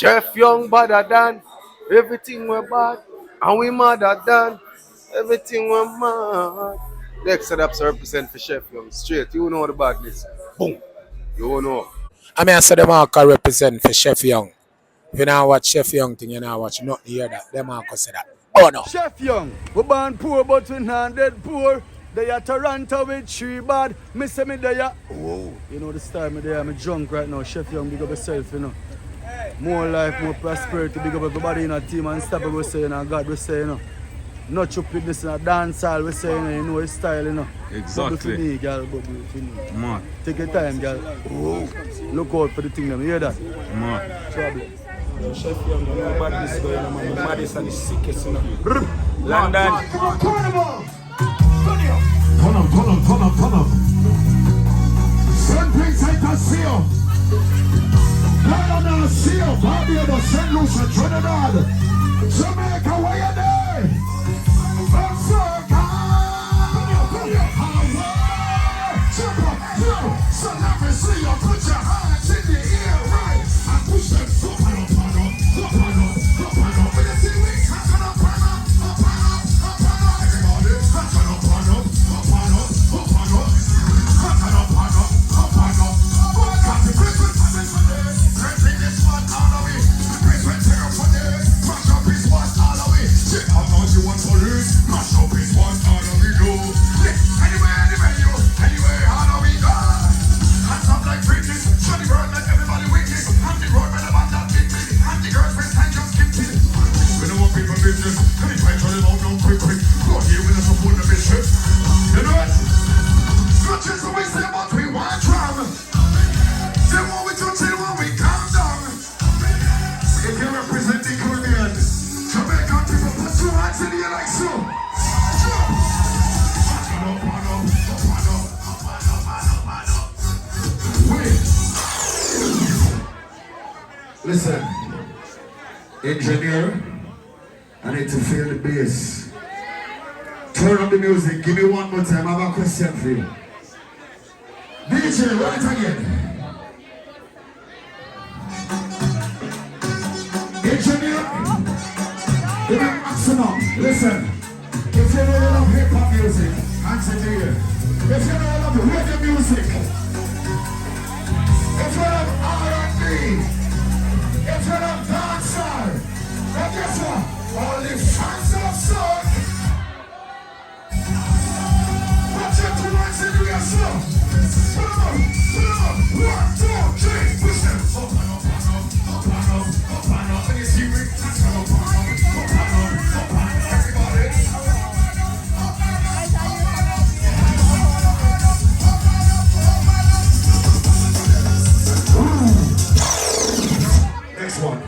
Chef Young better than everything we're bad, and we madder than everything we're mad. Next setups represent for Chef Young. Straight, you know the badness. Boom, you know. I mean, I said them all can represent for Chef Young. If you now watch Chef Young thing, you now watch nothing hear that. Them all can say that. Oh no. Chef Young, we born poor but we not dead poor. They are Toronto with three bad. Me say me there. Whoa. You know the style me there. I'm drunk right now. Chef Young, big up yourself, you know. More life, more prosperity, big up everybody in a team and stop what we say, you know. God we say, you know. Not your this in a dancehall, we say, you know his style, you know. Exactly. Bubble for me, girl, bubble for me. Man. Take your time, girl. Whoa. Look out for the thing, them. You hear that? Man. Trouble. Chef Young, you know about this going on, man. The baddest and the sickest, you know. London. Carnival! Turn up. Send things like that, see you. London, see you. Barbados, St. Lucia, Trinidad. Jamaica, where you there? Africa! Jump up, yo. So let me see you put your hands in the air, right? And push them up and up. With the see we tapping up and up. Everybody, tapping up and up. Got the Christmas presents for this. Pressing this one all of it. Christmas terror for this. Mash up his one all of it. Shit, how much you want police? Mash up his one all of it, yo. Anyway, all of it, go. Hands up like freaking. Show the world like everybody wicked. And the road when the band that big me. And the girls with time just keep it. We don't want people business. And if I tell them out now quick. Go here with us support the bishop. You know what? Not just what we say, but we want drum. Say what we touch it when we calm down. If you represent the Caribbean, Jamaican people put two hands in the air like so. Wait. Listen, engineer, I need to feel the bass. Turn up the music, give me one more time, I have a question for you. DJ, run it again. Engineer, give me maximum. Listen, if you don't love hip-hop music, hands in the air. If you don't love reggae music, if you love R&B, if you love dancehall, well guess what? All the fans of soul. Watch your two hands in the air, slow. Put 'em up. 1, 2, 3, push them. Up and up. When you see me, that's up and up. Everybody. Next one.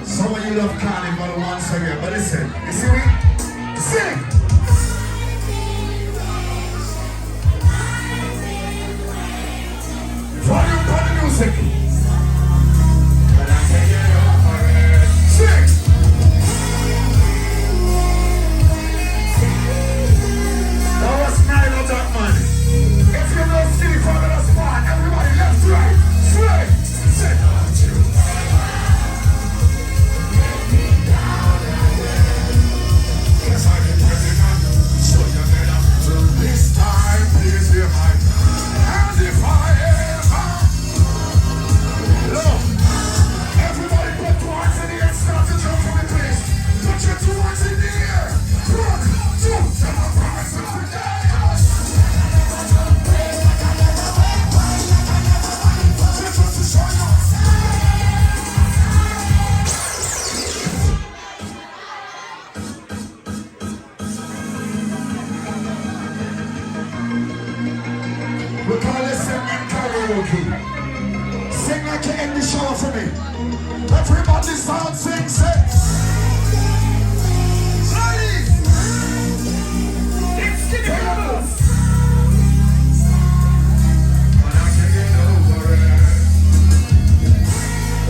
Some of you love Carnival once again, but listen, you see me? Sing! Volume for the music. But I can't get over it. Sing! Now let's smile on that man. If you don't see from the spot, everybody left, right, straight. Sing! This time, please be mine. And if I ever look, everybody put two hands in the air, start to jump from the place. Put your two hands in the air. 1, 2, tell my promise every day. Just to show you. We call it singing karaoke. Sing like you end the show for me. Everybody start sing, say. Charly! It's Carnival! But I can't get over it.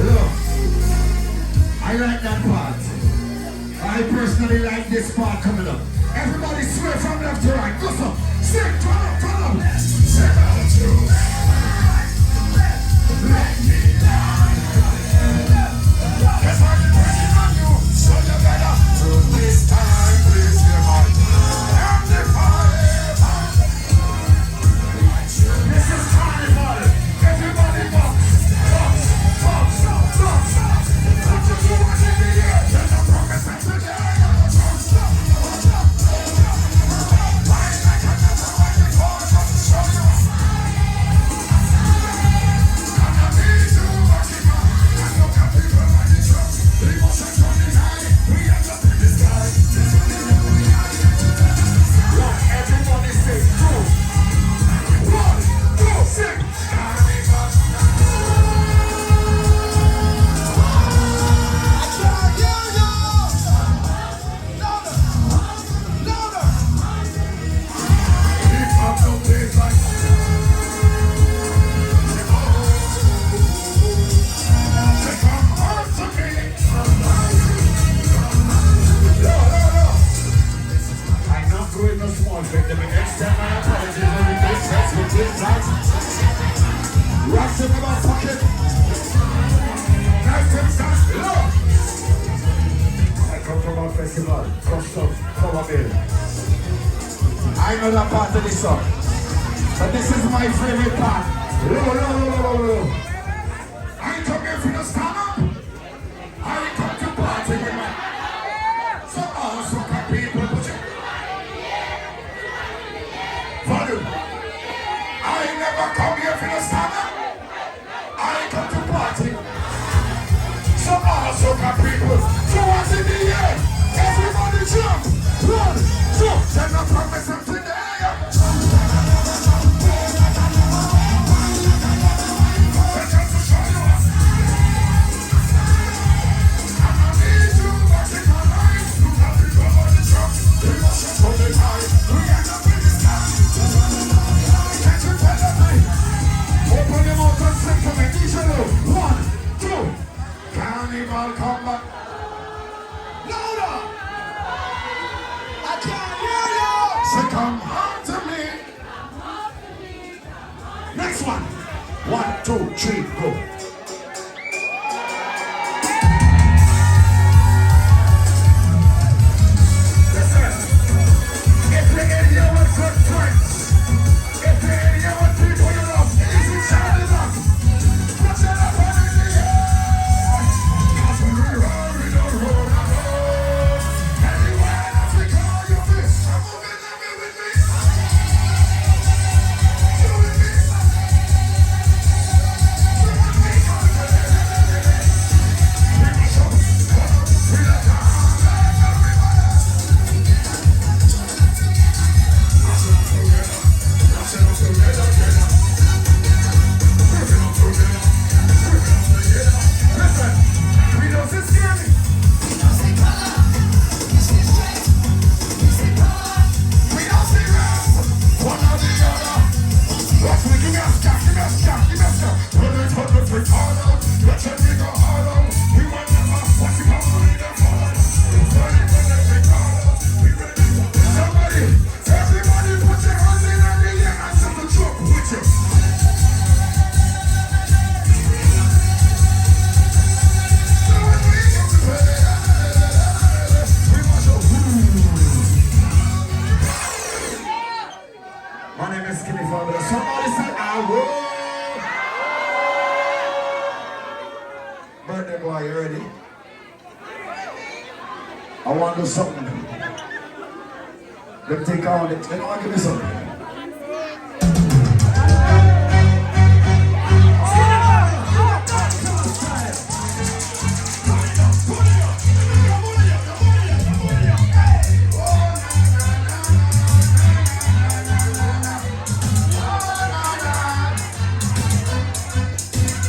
Look, I like that part. I personally like this part coming up. Everybody swear from left to right. Go so. Sing, turn up. This is Carnival. Everybody box, box, box, box. Put your two hands in the air. There's a promise and today. Wine like another wine before I come to show you. I'm not need to watch it, man. I know that people like this show. The emotions running high. We end up in the sky. Look, everybody say, two. 1, 2, 6. Carnival. I can't hear you. Louder, louder. Keep up the bass like. Say, come on to me. No. I'm not going no small thing. The next time I apologize, when we make sense with this tight. Rocks in my pocket. Nice and fast. Look. I come from a festival. Custom. Power bill. I know that part of the song. But this is my favorite part. Low. I ain't come here for the stand up. I ain't come to party with my. So all soca people put your volume. I ain't never come here for the stand up. I ain't come to party. So all soca people, so what's in the air? Everybody jump. 1, 2. Send a promise of today. Open your mouth and sing for me. DJ, 1, 2. Carnival, come back. Louder. I can't hear you. Say, come home to me. Next one. 1, 2, 3, go. Listen. If you're in here with good friends, if you're in here with people you love, easy Charly love. Put your love on in the air. 'Cause when we roll, we don't roll alone. Anywhere that we go, you feel. Come moving, love it with me. Do with me. Do with me. We must show. We let down, let everybody. Listen, we don't see scary. We don't see color. We see strength. We see power. We don't see rest. One or the other. Watch me, give me a stack, give me a stack, give me a stack. Put it with all out. Let your nigga all out. We want never watch it come on in the fall. Put it with all out. We ready. Somebody, everybody put your hands in the air and some the truck with you. My name is Skinny Father. Somebody said I will. Birthday boy, you ready? I want to do something. Let me take on it. Let me give me something.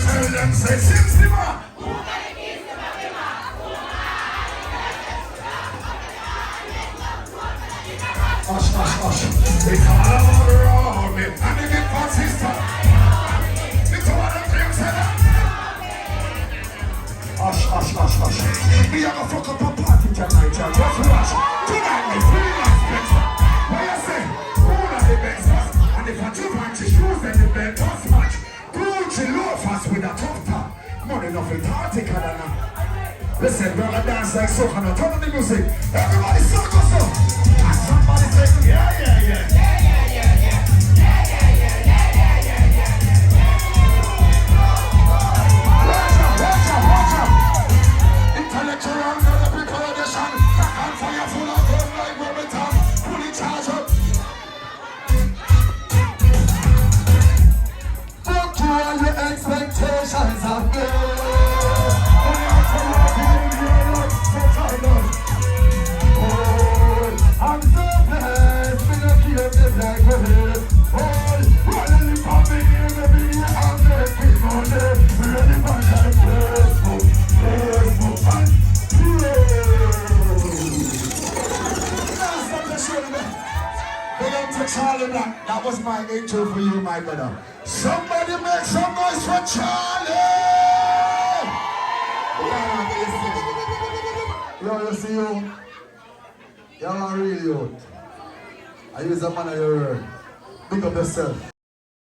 Tell them, say, Simsima. It's all around me, and the big fat sister. It's all the things that hush. We have a fuck up a party tonight, y'all. Just watch. Tonight we free last Spencer. What you say? Who are the best? And if I do match shoes, then the bed must match. Gucci loafers with a Listen, we're gonna dance like soca now. Turn on the music. Everybody soca so. And somebody say, yeah, yeah, yeah. Yeah, yeah, yeah, yeah. Yeah, yeah, yeah, yeah, yeah, yeah, yeah. Watch out, watch out, watch out. Intellectual, the people audition. Back on fire, full of gun like Remington. Fully charged up. Fuck you all your expectations of me. I'm so blessed, we don't keep this like we're here. Running for me, baby, I'm making money. Ready for that Facebook, and stop the show, man. Belong to Charly Black. That was my intro for you, my brother. Somebody make some noise for Charly! Yo, you see you? You're really out. I use a man of your word. Pick up yourself.